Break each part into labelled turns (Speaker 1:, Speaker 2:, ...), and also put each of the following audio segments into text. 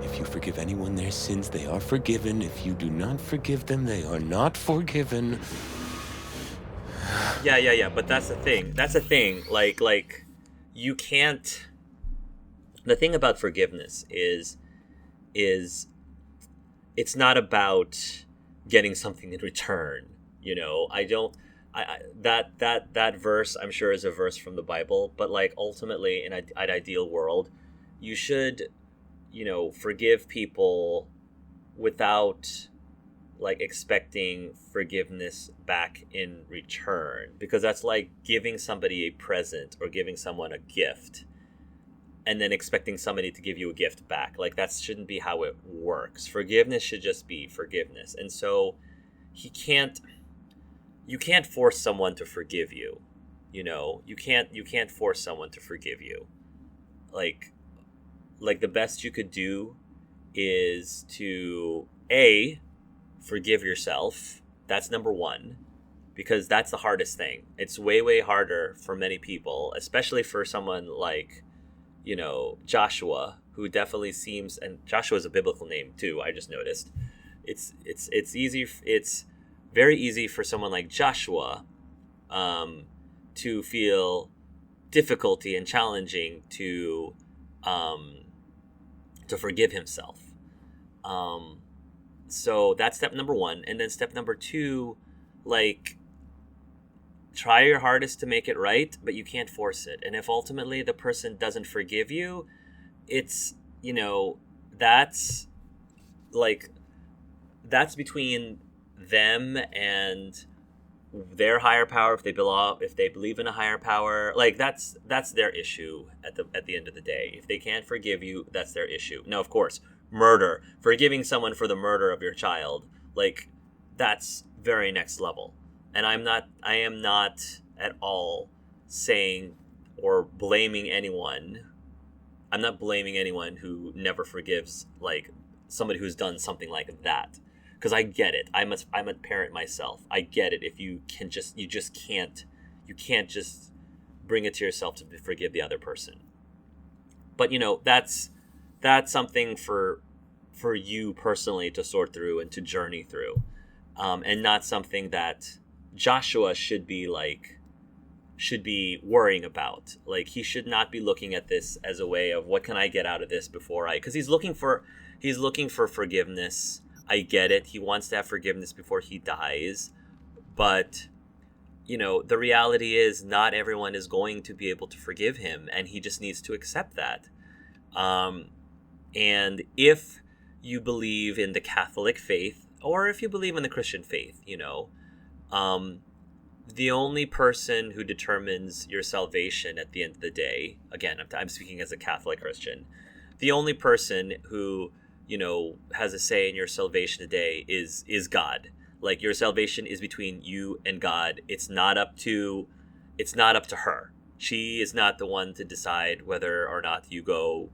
Speaker 1: If you forgive anyone their sins, they are forgiven. If you do not forgive them, they are not forgiven.
Speaker 2: Yeah. But that's the thing. Like you can't. The thing about forgiveness is it's not about getting something in return. You know, I don't. That verse I'm sure is a verse from the Bible, but like ultimately in an ideal world, you should, forgive people without like expecting forgiveness back in return, because that's like giving somebody a present or giving someone a gift and then expecting somebody to give you a gift back. Like that shouldn't be how it works. Forgiveness should just be forgiveness. And so he can't you can't force someone to forgive you. You can't force someone to forgive you. Like the best you could do is to a forgive yourself. That's number 1, because that's the hardest thing. It's way harder for many people, especially for someone like, Joshua, who definitely seems, and Joshua is a biblical name too, I just noticed. It's very easy for someone like Joshua to feel difficulty and challenging to forgive himself. So that's step number 1. And then step number 2, like, try your hardest to make it right, but you can't force it. And if ultimately the person doesn't forgive you, it's, that's like, that's between them and their higher power. If they believe in a higher power, like that's their issue at the end of the day. If they can't forgive you, that's their issue. Now, of course, forgiving someone for the murder of your child, like that's very next level. And I am not at all saying or blaming anyone. I'm not blaming anyone who never forgives, like somebody who's done something like that, because I get it. I'm a parent myself. I get it. If you can't just bring it to yourself to forgive the other person. But that's something for you personally to sort through and to journey through, and not something that Joshua should be worrying about. Like, he should not be looking at this as a way of, what can I get out of this because he's looking for forgiveness. I get it. He wants to have forgiveness before he dies. But, the reality is not everyone is going to be able to forgive him, and he just needs to accept that. And if you believe in the Catholic faith, or if you believe in the Christian faith, the only person who determines your salvation at the end of the day, again, I'm speaking as a Catholic Christian, the only person who, has a say in your salvation today is God. Like, your salvation is between you and God. It's not up to her. She is not the one to decide whether or not you go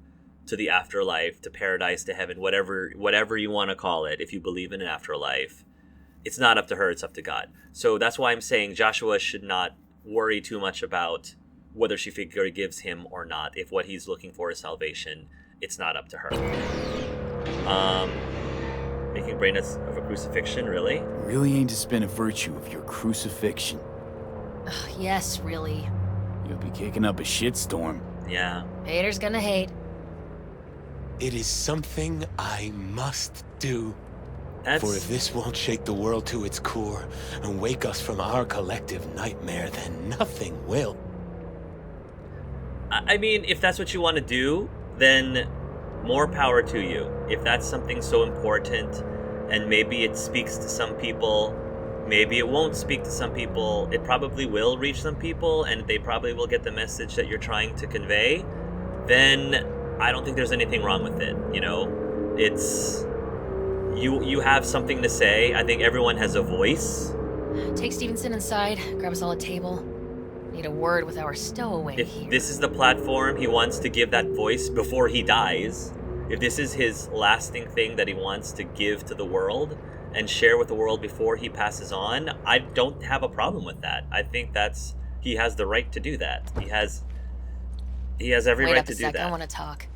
Speaker 2: to the afterlife, to paradise, to heaven, whatever you want to call it. If you believe in an afterlife, it's not up to her, it's up to God. So that's why I'm saying Joshua should not worry too much about whether she forgives him or not. If what he's looking for is salvation, it's not up to her. Making brain of a crucifixion, really?
Speaker 3: Really aim to spin a virtue of your crucifixion.
Speaker 4: Yes, really.
Speaker 3: You'll be kicking up a shitstorm.
Speaker 2: Yeah.
Speaker 4: Haters gonna hate.
Speaker 1: It is something I must do. For if this won't shake the world to its core and wake us from our collective nightmare, then nothing will.
Speaker 2: I mean, if that's what you want to do, then more power to you. If that's something so important, and maybe it speaks to some people, maybe it won't speak to some people, it probably will reach some people, and they probably will get the message that you're trying to convey, then I don't think there's anything wrong with it. It's... You have something to say. I think everyone has a voice.
Speaker 4: Take Stevenson inside, grab us all a table. Need a word with our stowaway
Speaker 2: If
Speaker 4: here.
Speaker 2: this is the platform he wants to give that voice before he dies, if this is his lasting thing that he wants to give to the world and share with the world before he passes on, I don't have a problem with that. I think he has the right to do that. He has every
Speaker 4: Wait
Speaker 2: right
Speaker 4: up
Speaker 2: to
Speaker 4: a
Speaker 2: do
Speaker 4: sec,
Speaker 2: that.
Speaker 4: I want to talk.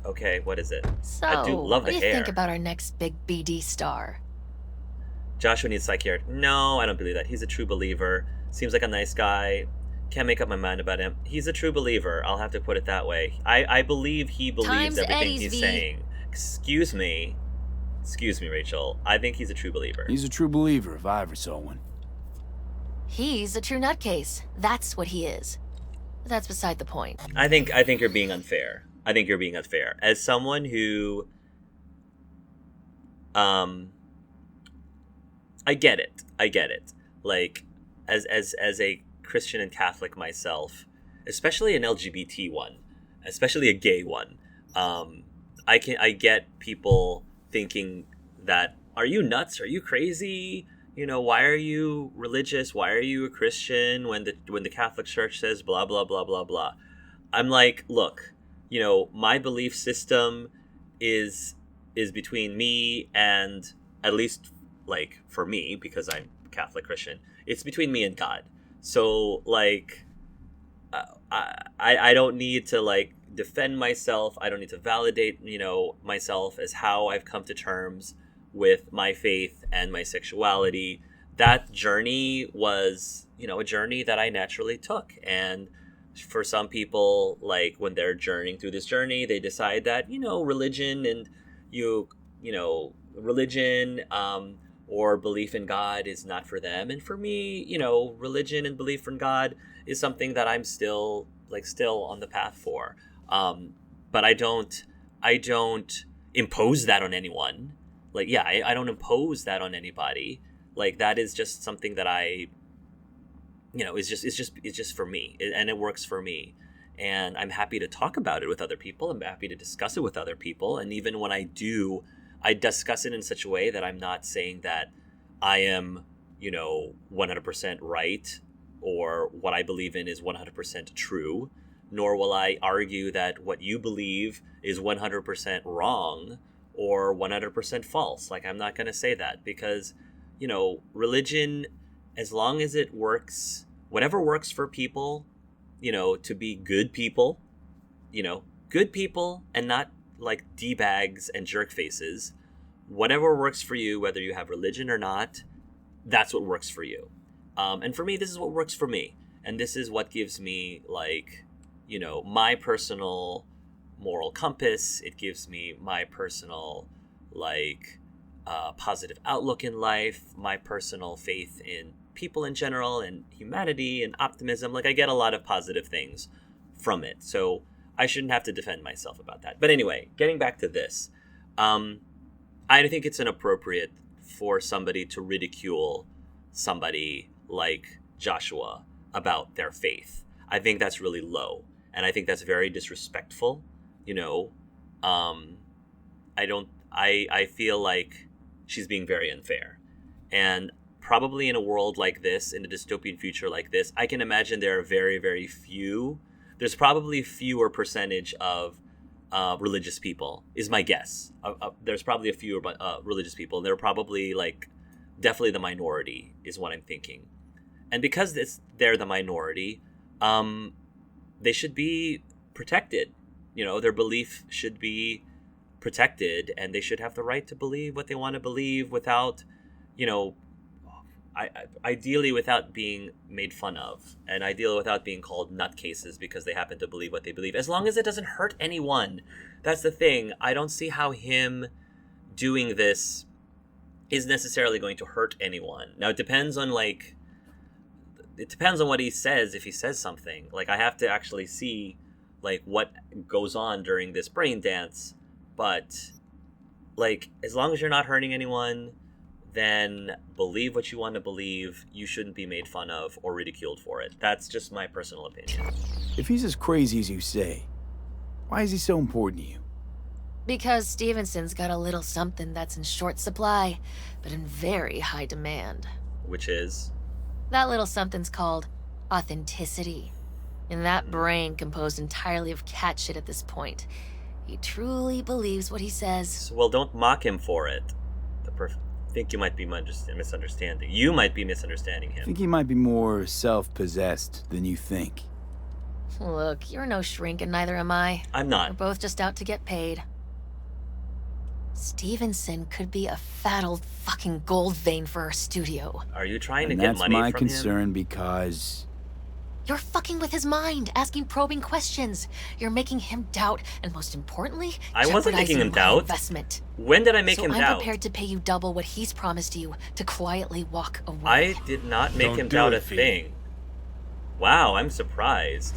Speaker 2: Okay, what is it?
Speaker 4: So,
Speaker 2: I do love
Speaker 4: what
Speaker 2: the
Speaker 4: do you
Speaker 2: hair.
Speaker 4: think about our next big BD star?
Speaker 2: Joshua needs psychiatric. No, I don't believe that. He's a true believer. Seems like a nice guy. Can't make up my mind about him. He's a true believer. I'll have to put it that way. I believe he believes
Speaker 4: Time's
Speaker 2: everything
Speaker 4: Eddie's,
Speaker 2: he's
Speaker 4: V.
Speaker 2: saying. Excuse me, Rachel. I think he's a true believer.
Speaker 3: He's a true believer if I ever saw one.
Speaker 4: He's a true nutcase. That's what he is. But that's beside the point.
Speaker 2: I think you're being unfair. I think you're being unfair. As someone who, I get it. Like, as a Christian and Catholic myself, especially an LGBT one, especially a gay one, I get people thinking that, are you nuts? Are you crazy? You know, why are you religious? Why are you a Christian when the Catholic Church says blah blah blah blah blah? I'm like, look, you know, my belief system is between me and, at least like for me, because I'm Catholic Christian, it's between me and God. So like, I don't need to like defend myself. I don't need to validate, you know, myself as how I've come to terms with my faith and my sexuality. That journey was, you know, a journey that I naturally took. And for some people, like when they're journeying through this journey, they decide that, you know, religion and religion or belief in God is not for them. And for me, you know, religion and belief in God is something that I'm still on the path for. But I don't impose that on anyone. Like, yeah, I don't impose that on anybody. Like, that is just something that I, you know, it's just for me, and it works for me. And I'm happy to talk about it with other people. I'm happy to discuss it with other people. And even when I do, I discuss it in such a way that I'm not saying that I am, you know, 100% right, or what I believe in is 100% true, nor will I argue that what you believe is 100% wrong or 100% false. Like, I'm not going to say that, because, you know, religion, as long as it works, whatever works for people, you know, to be good people, you know, good people and not like D-bags and jerk faces, whatever works for you, whether you have religion or not, that's what works for you. And for me, this is what works for me. And this is what gives me, like, you know, my personal moral compass. It gives me my personal, like, positive outlook in life, my personal faith in people in general and humanity and optimism. Like, I get a lot of positive things from it. So I shouldn't have to defend myself about that. But anyway, getting back to this, I think it's inappropriate for somebody to ridicule somebody like Joshua about their faith. I think that's really low, and I think that's very disrespectful. You know, I feel like she's being very unfair. And probably in a world like this, in a dystopian future like this, I can imagine there are very, very few. There's probably fewer percentage of religious people, is my guess. There's probably a fewer religious people. They're probably like definitely the minority, is what I'm thinking. And because they're the minority, they should be protected. You know, their belief should be protected, and they should have the right to believe what they want to believe without, you know, ideally without being made fun of, and ideally without being called nutcases because they happen to believe what they believe, as long as it doesn't hurt anyone. That's the thing. I don't see how him doing this is necessarily going to hurt anyone. Now, it depends on what he says. If he says something, like, I have to actually see like what goes on during this brain dance. But like, as long as you're not hurting anyone, then believe what you want to believe. You shouldn't be made fun of or ridiculed for it. That's just my personal opinion.
Speaker 3: If he's as crazy as you say, why is he so important to you?
Speaker 4: Because Stevenson's got a little something that's in short supply, but in very high demand.
Speaker 2: Which is?
Speaker 4: That little something's called authenticity. In that brain composed entirely of cat shit at this point, he truly believes what he says.
Speaker 2: Well, don't mock him for it. I think you might be misunderstanding. You might be misunderstanding him.
Speaker 3: I think he might be more self-possessed than you think.
Speaker 4: Look, you're no shrink and neither am I.
Speaker 2: I'm not.
Speaker 4: We're both just out to get paid. Stevenson could be a fat old fucking gold vein for our studio.
Speaker 2: Are you trying to
Speaker 3: And
Speaker 2: get
Speaker 3: that's
Speaker 2: money
Speaker 3: my
Speaker 2: from
Speaker 3: concern
Speaker 2: him?
Speaker 3: because...
Speaker 4: You're fucking with his mind, asking probing questions. You're making him doubt, and most importantly,
Speaker 2: I wasn't making him
Speaker 4: jeopardizing my
Speaker 2: doubt.
Speaker 4: investment.
Speaker 2: When did I make him
Speaker 4: I'm
Speaker 2: doubt?
Speaker 4: prepared to pay you double what he's promised you to quietly walk away.
Speaker 2: I did not make him doubt a thing. Wow, I'm surprised.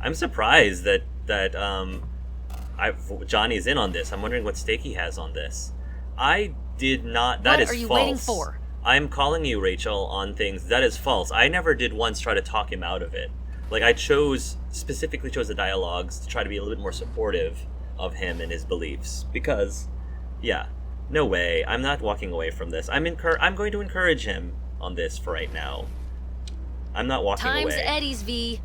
Speaker 2: I'm surprised that Johnny's in on this. I'm wondering what stake he has on this. I did not. That is false.
Speaker 4: What are you waiting for?
Speaker 2: I'm calling you, Rachel, on things. That is false. I never did once try to talk him out of it. Like, I specifically chose the dialogues to try to be a little bit more supportive of him and his beliefs. Because, yeah, no way. I'm not walking away from this. I'm going to encourage him on this for right now. I'm not walking away.
Speaker 4: Time's Eddie's, V.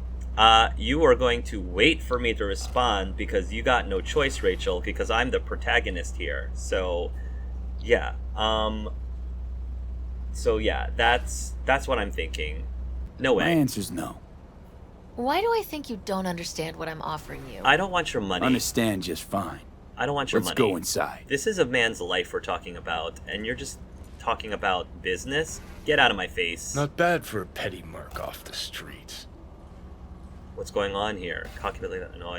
Speaker 2: You are going to wait for me to respond because you got no choice, Rachel, because I'm the protagonist here. So, yeah. So yeah, that's what I'm thinking. No way.
Speaker 3: My answer's no.
Speaker 4: Why do I think you don't understand what I'm offering you?
Speaker 2: I don't want your money.
Speaker 3: Understand just fine.
Speaker 2: I don't want your
Speaker 3: Let's
Speaker 2: money.
Speaker 3: go inside.
Speaker 2: This is a man's life we're talking about, and you're just talking about business? Get out of my face.
Speaker 5: Not bad for a petty merc off the streets.
Speaker 2: What's going on here? Calculate that. No,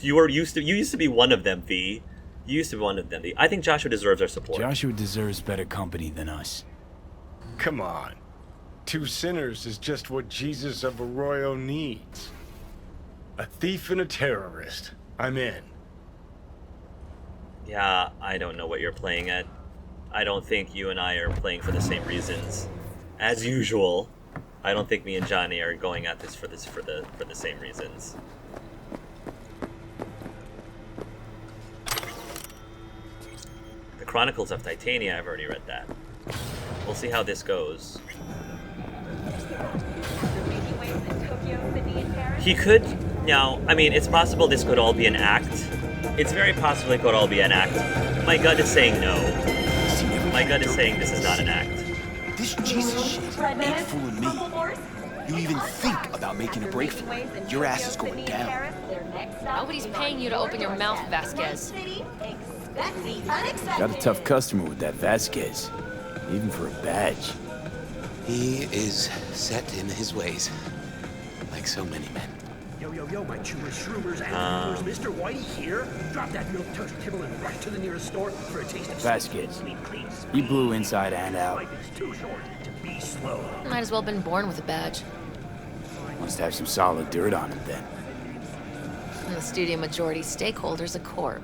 Speaker 2: you used to be one of them, V. You used to be one of them, V. I think Joshua deserves our support.
Speaker 3: Joshua deserves better company than us.
Speaker 5: Come on. 2 sinners is just what Jesus of Arroyo needs. A thief and a terrorist. I'm in.
Speaker 2: Yeah, I don't know what you're playing at. I don't think you and I are playing for the same reasons. As usual, I don't think me and Johnny are going at this for the same reasons. The Chronicles of Titania, I've already read that. We'll see how this goes. He could... Now, I mean, it's possible this could all be an act. It's very possible it could all be an act. My gut is saying no. My gut is saying this is not an act.
Speaker 6: This Jesus shit ain't fooling me. You even think about making a break for it, your ass is going down.
Speaker 4: Nobody's paying you to open your mouth, Vasquez.
Speaker 3: Got a tough customer with that Vasquez. Even for a badge.
Speaker 1: He is set in his ways, like so many men.
Speaker 7: Yo, my chewers, shroomers, and viewers, Mr. Whitey here. Drop that milk toast kibble and rush to the nearest store for a taste of
Speaker 3: Vasquez.
Speaker 7: clean
Speaker 3: He blew inside and out.
Speaker 7: Life is too short to be slow.
Speaker 4: Might as well been born with a badge.
Speaker 3: Must have some solid dirt on him then.
Speaker 4: And the studio majority stakeholder's a corp.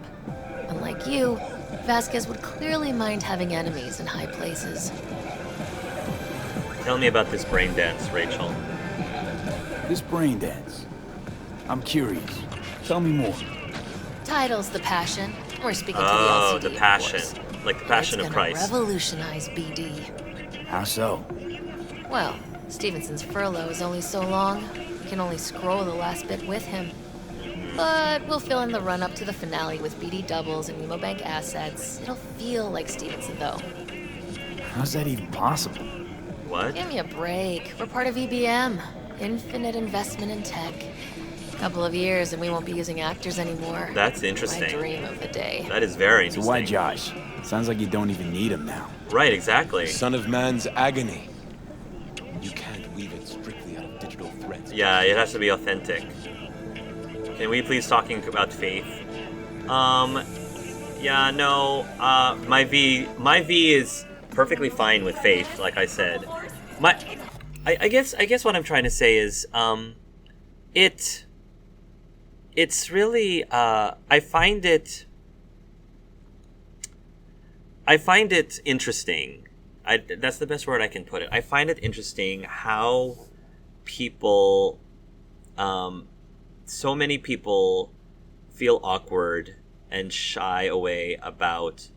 Speaker 4: Unlike you, Vasquez would clearly mind having enemies in high places.
Speaker 2: Tell me about this brain dance, Rachel.
Speaker 3: This brain dance. I'm curious. Tell me more.
Speaker 4: Title's The Passion. We're speaking to the
Speaker 2: Oh,
Speaker 4: LCD,
Speaker 2: the
Speaker 4: of
Speaker 2: passion.
Speaker 4: course.
Speaker 2: Like the passion
Speaker 4: It's
Speaker 2: of
Speaker 4: gonna
Speaker 2: Christ.
Speaker 4: revolutionize BD.
Speaker 3: How so?
Speaker 4: Well, Stevenson's furlough is only so long. We can only scroll the last bit with him. But we'll fill in the run-up to the finale with BD doubles and Nemo Bank assets. It'll feel like Stevenson, though.
Speaker 3: How's that even possible?
Speaker 2: What?
Speaker 4: Give me a break. We're part of EBM. Infinite investment in tech. Couple of years and we won't be using actors anymore.
Speaker 2: That's
Speaker 4: I
Speaker 2: interesting.
Speaker 4: dream of the day.
Speaker 2: That is very
Speaker 3: So
Speaker 2: interesting.
Speaker 3: why Josh? Sounds like you don't even need him now.
Speaker 2: Right, exactly.
Speaker 1: Son of man's agony. You can't weave it strictly out of digital threads.
Speaker 2: Yeah, it has to be authentic. Can we please talking about faith? Yeah, no. My V is perfectly fine with faith, like I said. I guess what I'm trying to say is, it's really, I find it interesting. That's the best word I can put it. I find it interesting how people, so many people feel awkward and shy away about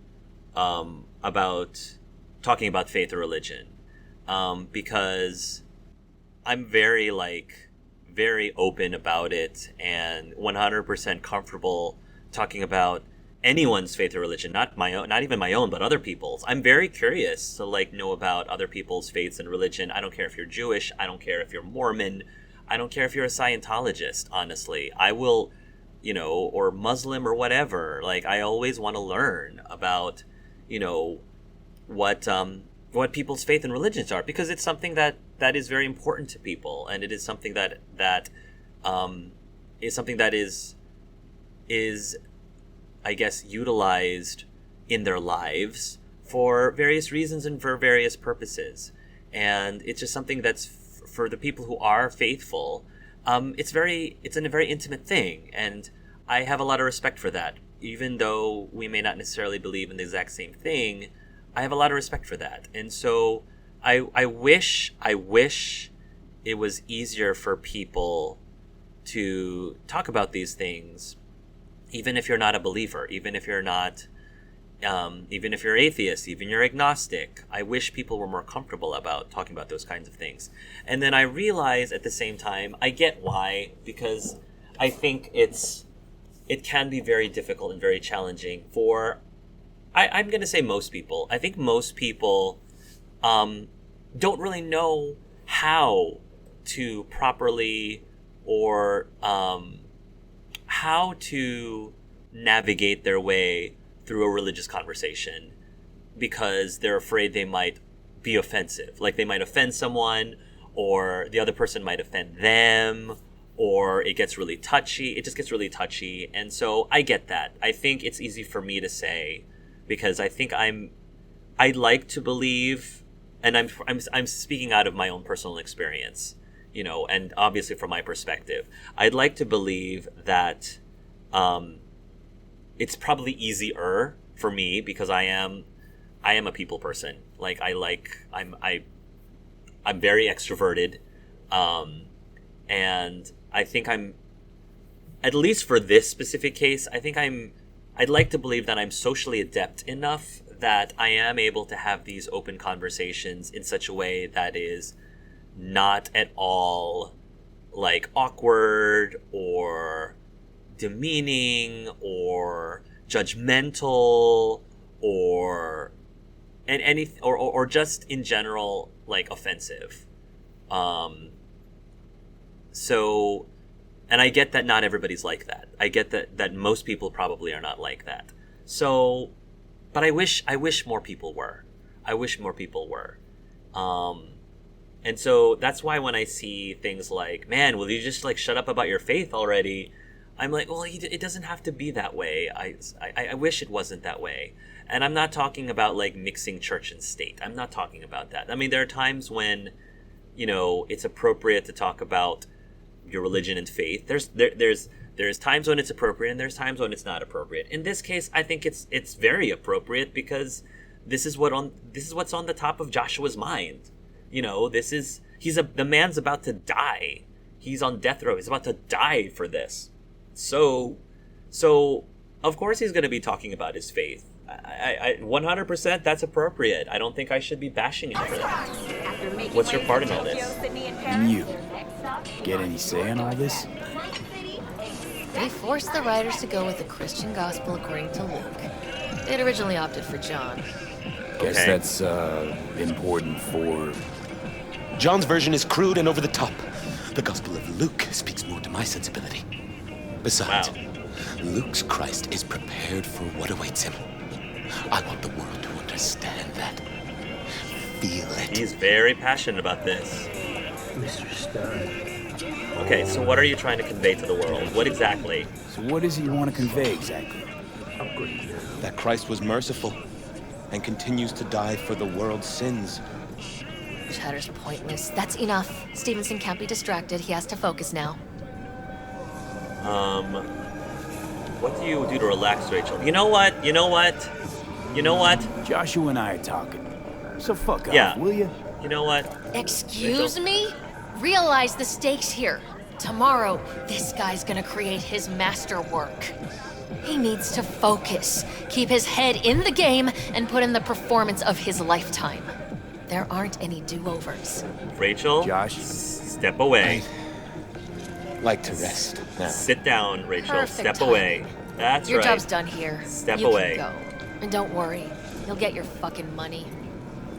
Speaker 2: talking about faith or religion, because I'm very open about it and 100% comfortable talking about anyone's faith or religion, not even my own, but other people's. I'm very curious to know about other people's faiths and religion. I don't care if you're Jewish. I don't care if you're Mormon. I don't care if you're a Scientologist, honestly. I will, you know, or Muslim or whatever. Like, I always want to learn about, you know, what people's faith and religions are, because it's something that is very important to people, and it is something that is I guess utilized in their lives for various reasons and for various purposes. And it's just something that's for the people who are faithful. It's a very intimate thing, and I have a lot of respect for that. Even though we may not necessarily believe in the exact same thing, I have a lot of respect for that. And so I wish it was easier for people to talk about these things, even if you're not a believer, even if you're atheist, even you're agnostic. I wish people were more comfortable about talking about those kinds of things. And then I realize at the same time, I get why, because I think it can be very difficult and very challenging for, I'm going to say most people. I think most people don't really know how to properly or how to navigate their way through a religious conversation, because they're afraid they might be offensive. Like, they might offend someone, or the other person might offend them, or it gets really touchy. It just gets really touchy. And so I get that. I think it's easy for me to say, because I think I'd like to believe, and I'm speaking out of my own personal experience, you know, and obviously from my perspective, I'd like to believe that it's probably easier for me, because I am a people person. Like, I'm very extroverted, and I think I'm, at least for this specific case, I'd like to believe that I'm socially adept enough that I am able to have these open conversations in such a way that is not at all like awkward or demeaning or judgmental or just in general like offensive. So, and I get that not everybody's like that. I get that most people probably are not like that. So, but I wish more people were. I wish more people were. And so that's why when I see things like, man, will you just like shut up about your faith already? I'm like, well, it doesn't have to be that way. I wish it wasn't that way. And I'm not talking about like mixing church and state. I'm not talking about that. I mean, there are times when, you know, it's appropriate to talk about your religion and faith. There's times when it's appropriate and there's times when it's not appropriate. In this case, I think it's very appropriate, because this is what's on the top of Joshua's mind. You know, the man's about to die. He's on death row. He's about to die for this. So of course he's going to be talking about his faith. I 100% that's appropriate. I don't think I should be bashing him for that. What's your part in all this?
Speaker 3: And you get any say in all this?
Speaker 4: They forced the writers to go with the Christian gospel according to Luke. They'd originally opted for John.
Speaker 3: Guess that's important for...
Speaker 1: John's version is crude and over the top. The Gospel of Luke speaks more to my sensibility. Besides, Luke's Christ is prepared for what awaits him. I want the world to understand that. Feel it.
Speaker 2: He's very passionate about this.
Speaker 7: Mr. Stein.
Speaker 2: Okay, so what are you trying to convey to the world? What exactly?
Speaker 3: So what is it you want to convey exactly?
Speaker 1: That Christ was merciful and continues to die for the world's sins.
Speaker 4: Chatter's pointless. That's enough. Stevenson can't be distracted. He has to focus now.
Speaker 2: What do you do to relax, Rachel? You know what?
Speaker 3: Joshua and I are talking. So fuck
Speaker 2: Yeah.
Speaker 3: off, will you?
Speaker 2: You know what?
Speaker 4: Excuse me? Realize the stakes here. Tomorrow, this guy's gonna create his masterwork. He needs to focus, keep his head in the game, and put in the performance of his lifetime. There aren't any do-overs.
Speaker 2: Rachel,
Speaker 3: Josh?
Speaker 2: Step away.
Speaker 1: I'd like to rest now.
Speaker 2: Sit down, Rachel.
Speaker 4: Perfect
Speaker 2: Step
Speaker 4: timing.
Speaker 2: away. That's
Speaker 4: Your
Speaker 2: right.
Speaker 4: job's done here.
Speaker 2: Step
Speaker 4: you
Speaker 2: away.
Speaker 4: Can go. And don't worry, you'll get your fucking money.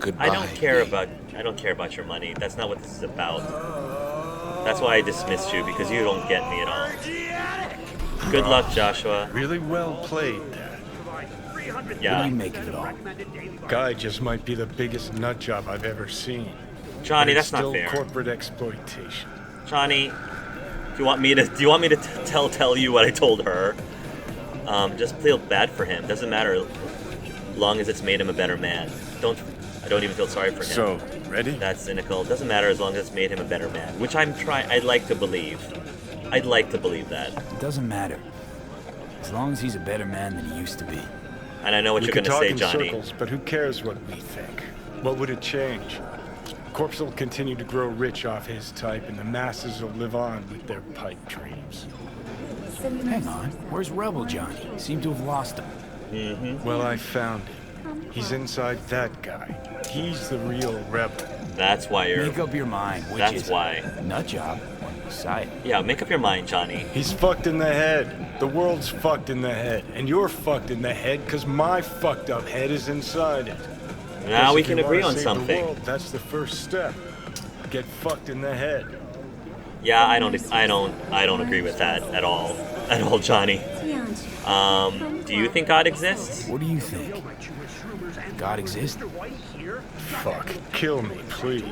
Speaker 1: Goodbye.
Speaker 2: I don't care about your money. That's not what this is about. That's why I dismissed you, because you don't get me at all. Good luck, Joshua.
Speaker 5: Really well played there.
Speaker 3: What do
Speaker 2: Yeah.
Speaker 3: you make of it all?
Speaker 5: Guy just might be the biggest nut job I've ever seen.
Speaker 2: Johnny,
Speaker 5: But it's
Speaker 2: that's not
Speaker 5: still
Speaker 2: fair.
Speaker 5: corporate exploitation.
Speaker 2: Johnny, do you want me to tell you what I told her? Just feel bad for him. Doesn't matter, long as it's made him a better man. I don't even feel sorry for him.
Speaker 5: So, ready?
Speaker 2: That's cynical. Doesn't matter as long as it's made him a better man, which I'd like to believe. I'd like to believe that.
Speaker 3: It doesn't matter. As long as he's a better man than he used to be.
Speaker 2: And I know what
Speaker 5: We
Speaker 2: you're
Speaker 5: could
Speaker 2: going to
Speaker 5: talk
Speaker 2: say,
Speaker 5: in
Speaker 2: Johnny.
Speaker 5: circles, but who cares what we think? What would it change? Corpse will continue to grow rich off his type, and the masses will live on with their pipe dreams.
Speaker 3: Hang on. Where's Rebel Johnny? Seem to have lost him.
Speaker 5: Well, I found him. He's inside that guy. He's the real rebel.
Speaker 2: That's why you're...
Speaker 3: Make up your mind. Which
Speaker 2: That's
Speaker 3: is
Speaker 2: why.
Speaker 3: Nut job or Messiah?
Speaker 2: Yeah, make up your mind, Johnny.
Speaker 5: He's fucked in the head. The world's fucked in the head. And you're fucked in the head because my fucked up head is inside it.
Speaker 2: Now
Speaker 5: 'Cause
Speaker 2: we
Speaker 5: if
Speaker 2: can
Speaker 5: you
Speaker 2: agree
Speaker 5: wanna
Speaker 2: on
Speaker 5: save the
Speaker 2: something.
Speaker 5: world, that's the first step. Get fucked in the head.
Speaker 2: Yeah, I don't agree with that at all. At all, Johnny. Do you think God exists?
Speaker 3: What do you think? God exists?
Speaker 5: Fuck. Kill me, please.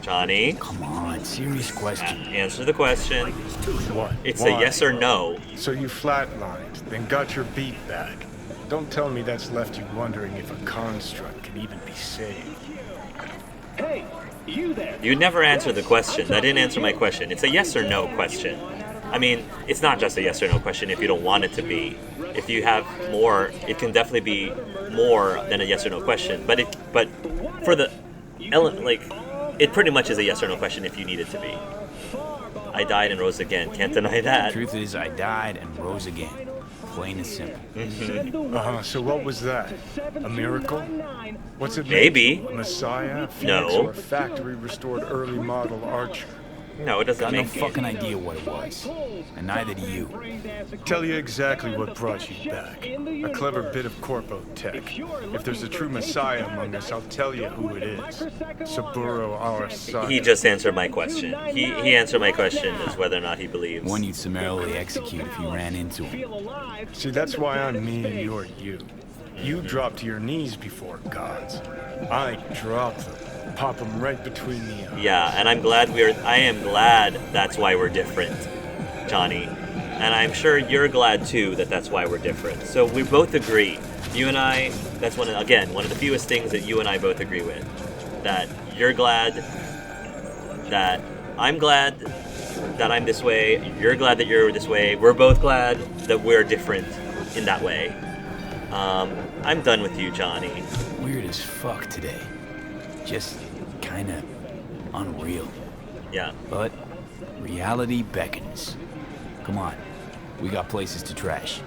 Speaker 2: Johnny,
Speaker 3: Come on, serious question.
Speaker 2: answer the question.
Speaker 5: What?
Speaker 2: It's
Speaker 5: Why?
Speaker 2: a yes or no.
Speaker 5: So you flatlined, then got your beat back. Don't tell me that's left you wondering if a construct can even be saved.
Speaker 7: Hey, you there?
Speaker 2: You never answered the question. That didn't answer my question. It's a yes or no question. I mean, it's not just a yes or no question if you don't want it to be. If you have more, it can definitely be more than a yes or no question. But for the like, it pretty much is a yes or no question if you need it to be. I died and rose again. Can't deny that.
Speaker 3: Truth is, I died and rose again. Plain and simple.
Speaker 5: So what was that? A miracle? What's it
Speaker 2: Maybe.
Speaker 5: make? A Messiah? A Phoenix,
Speaker 2: No.
Speaker 5: Or a factory restored early model archer?
Speaker 2: No, it doesn't
Speaker 3: Got no
Speaker 2: make
Speaker 3: fucking idea what it was. And neither do you.
Speaker 5: Tell you exactly what brought you back. A clever bit of corpo tech. If there's a true Messiah among us, I'll tell you who it is. Saburo Arasaka.
Speaker 2: He just answered my question. He answered my question as whether or not he believes.
Speaker 3: One you'd summarily execute if you ran into him.
Speaker 5: See, that's why I'm me and you're you. You drop to your knees before gods. I drop them. Pop them right between the eyes.
Speaker 2: Yeah, and I am glad that's why we're different, Johnny. And I'm sure you're glad too that that's why we're different. So we both agree. You and I, that's one of the fewest things that you and I both agree with. That you're glad that I'm glad that I'm this way. You're glad that you're this way. We're both glad that we're different in that way. I'm done with you, Johnny.
Speaker 3: Weird as fuck today. Just kinda unreal.
Speaker 2: Yeah.
Speaker 3: But reality beckons. Come on. We got places to trash.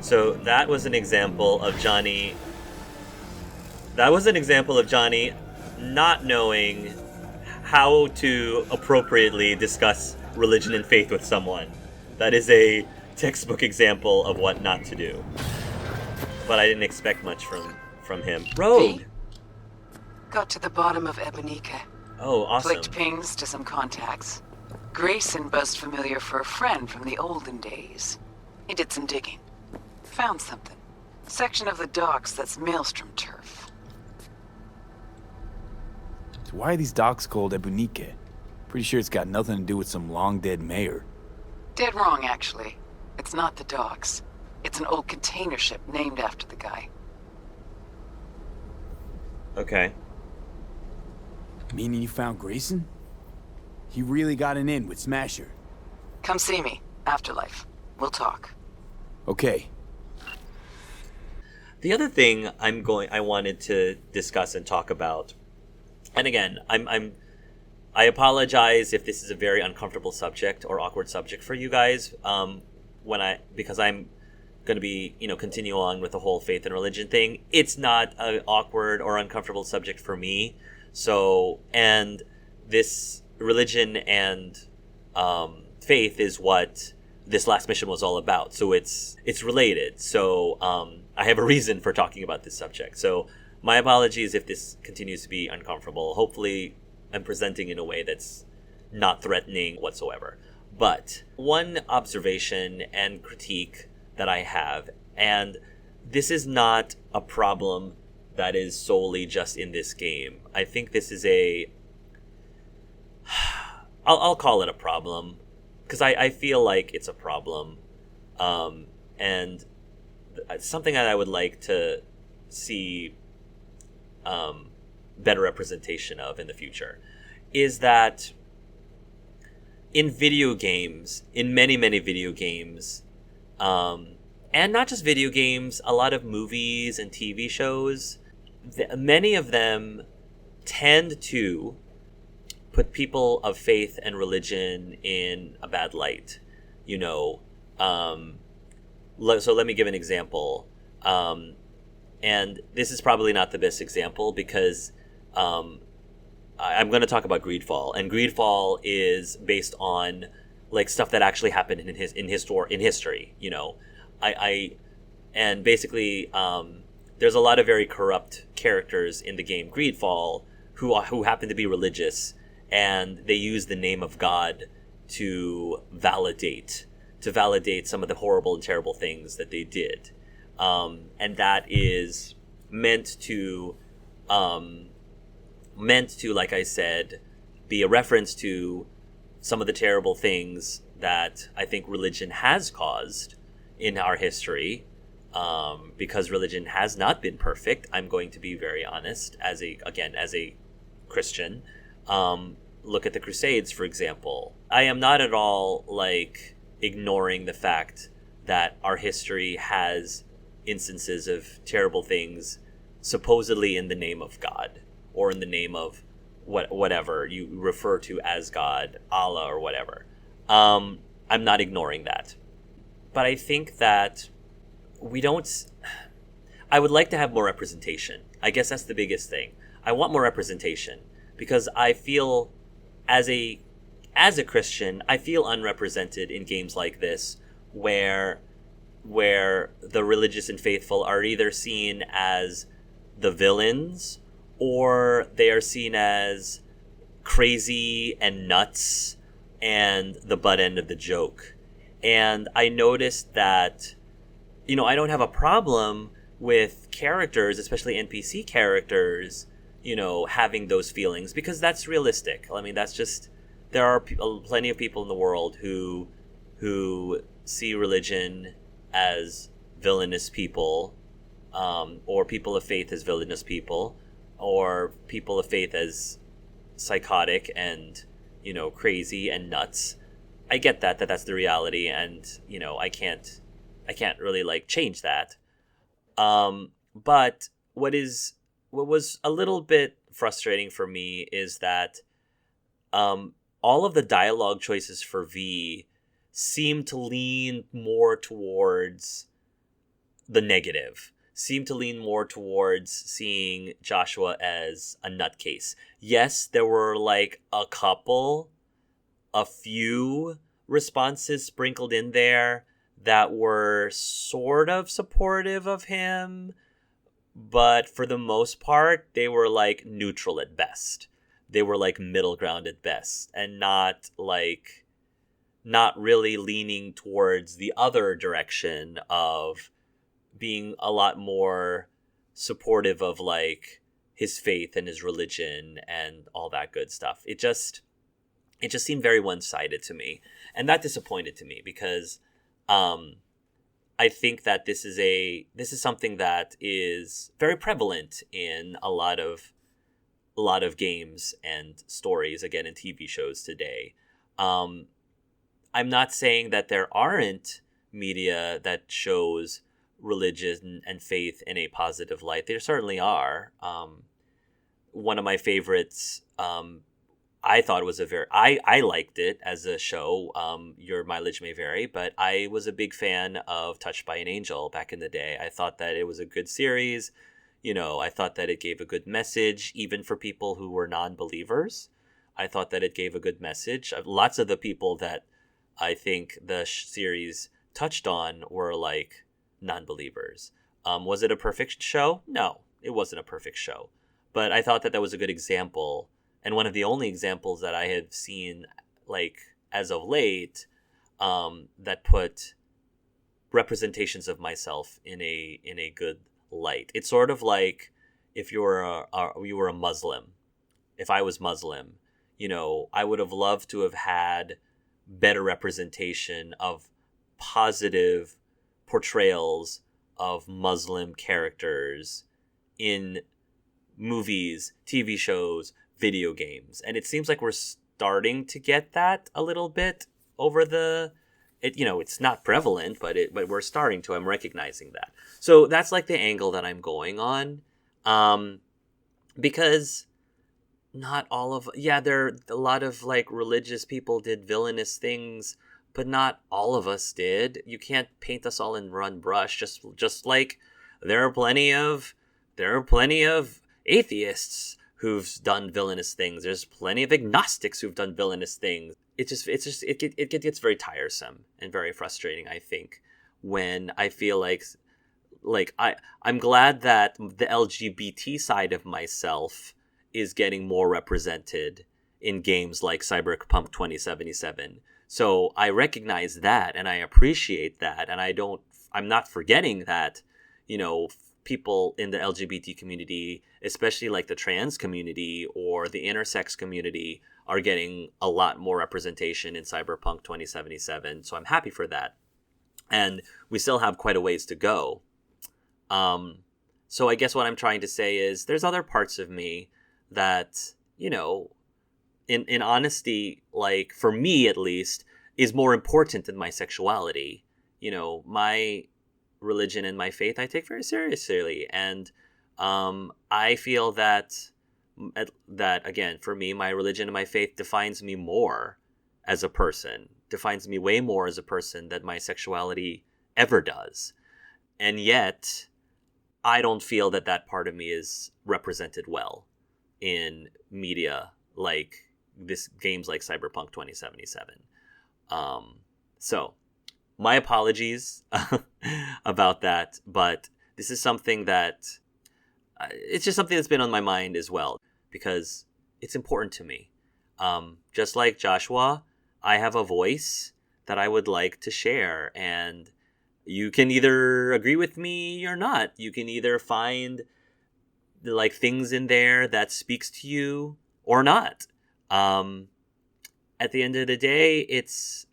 Speaker 2: So that was an example of Johnny. That was an example of Johnny not knowing how to appropriately discuss religion and faith with someone. That is a textbook example of what not to do. But I didn't expect much from him. Rogue!
Speaker 8: Got to the bottom of Ebonike.
Speaker 2: Oh, awesome.
Speaker 8: Flicked pings to some contacts. Grayson buzzed familiar for a friend from the olden days. He did some digging. Found something. Section of the docks that's Maelstrom turf.
Speaker 3: So why are these docks called Ebunike? Pretty sure it's got nothing to do with some long-dead mayor.
Speaker 8: Dead wrong, actually. It's not the docks. It's an old container ship named after the guy.
Speaker 2: Okay.
Speaker 3: Meaning you found Grayson? He really got an in with Smasher.
Speaker 8: Come see me. Afterlife. We'll talk.
Speaker 3: Okay.
Speaker 2: The other thing I wanted to discuss and talk about, and again, I apologize if this is a very uncomfortable subject or awkward subject for you guys, because I'm going to be, continue on with the whole faith and religion thing. It's not an awkward or uncomfortable subject for me. So, and this religion and faith is what this last mission was all about. So it's related. So I have a reason for talking about this subject. So My apologies if this continues to be uncomfortable. Hopefully, I'm presenting in a way that's not threatening whatsoever. But one observation and critique that I have, and this is not a problem that is solely just in this game. I think this is I'll call it a problem, because I feel like it's a problem. And something that I would like to see better representation of in the future is that in video games, in many video games, and not just video games, a lot of movies and TV shows, many of them tend to put people of faith and religion in a bad light. You know, so let me give an example. And this is probably not the best example because I'm going to talk about Greedfall, and Greedfall is based on like stuff that actually happened in history. You know, and basically there's a lot of very corrupt characters in the game Greedfall who happen to be religious, and they use the name of God to validate some of the horrible and terrible things that they did. And that is meant to, like I said, be a reference to some of the terrible things that I think religion has caused in our history. Because religion has not been perfect. I'm going to be very honest as a Christian. Look at the Crusades, for example. I am not at all like ignoring the fact that our history has instances of terrible things supposedly in the name of God, or in the name of whatever you refer to as God, Allah, or whatever. I'm not ignoring that. But I think that I would like to have more representation. I guess that's the biggest thing. I want more representation because I feel as a Christian, I feel unrepresented in games like this where the religious and faithful are either seen as the villains or they are seen as crazy and nuts and the butt end of the joke. And I noticed that, you know, I don't have a problem with characters, especially NPC characters, you know, having those feelings because that's realistic. I mean, that's just, there are plenty of people in the world who see religion as villainous people, or people of faith as villainous people, or people of faith as psychotic and, you know, crazy and nuts. I get that's the reality, and, you know, I can't really like change that. But what was a little bit frustrating for me is that all of the dialogue choices for V seem to lean more towards the negative, seem to lean more towards seeing Joshua as a nutcase. Yes, there were like a few responses sprinkled in there that were sort of supportive of him, but for the most part, they were like neutral at best. They were like middle ground at best, and not really leaning towards the other direction of being a lot more supportive of like his faith and his religion and all that good stuff. It just seemed very one-sided to me, and that disappointed to me because I think that this is something that is very prevalent in a lot of games and stories, again, in TV shows today. I'm not saying that there aren't media that shows religion and faith in a positive light. There certainly are. One of my favorites, I thought it was I liked it as a show. Your mileage may vary, but I was a big fan of Touched by an Angel back in the day. I thought that it was a good series. You know, I thought that it gave a good message, even for people who were non-believers. I thought that it gave a good message. Lots of the people that I think the series touched on were like non-believers. Was it a perfect show? No, a perfect show, but I thought that that was a good example, and one of the only examples that I have seen, like, as of late, that put representations of myself in a good light. It's sort of like if you were a Muslim. If I was Muslim, you know, I would have loved to have had better representation of positive portrayals of Muslim characters in movies, TV shows, video games. And it seems like we're starting to get that a little bit over it's not prevalent, but we're starting to. I'm recognizing that. So that's like the angle that I'm going on. Because not all of, there are a lot of like religious people did villainous things, but not all of us did. You can't paint us all in one brush. Just like there are plenty of atheists who've done villainous things. There's plenty of agnostics who've done villainous things. It gets very tiresome and very frustrating, I think, when I feel like I'm glad that the LGBT side of myself is getting more represented in games like Cyberpunk 2077. So I recognize that and I appreciate that, and I'm not forgetting that, you know, people in the LGBT community, especially like the trans community or the intersex community, are getting a lot more representation in Cyberpunk 2077. So I'm happy for that. And we still have quite a ways to go. So I guess what I'm trying to say is there's other parts of me that, you know, in honesty, like for me at least, is more important than my sexuality. You know, my religion and my faith I take very seriously. And I feel that again, for me, my religion and my faith defines me more as a person, defines me way more as a person than my sexuality ever does. And yet, I don't feel that part of me is represented well in media like games like Cyberpunk 2077. So, my apologies about that, but this is something that it's just something that's been on my mind as well, because it's important to me. Just like Joshua, I have a voice that I would like to share, and you can either agree with me or not. You can either find like things in there that speaks to you or not. At the end of the day, it's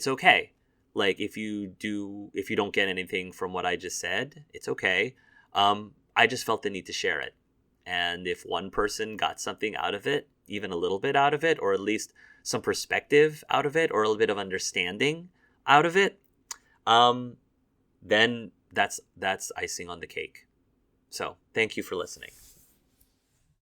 Speaker 2: okay. Like if you don't get anything from what I just said, it's okay. I just felt the need to share it. And if one person got something out of it, even a little bit out of it, or at least some perspective out of it, or a little bit of understanding out of it, then that's icing on the cake. So thank you for listening.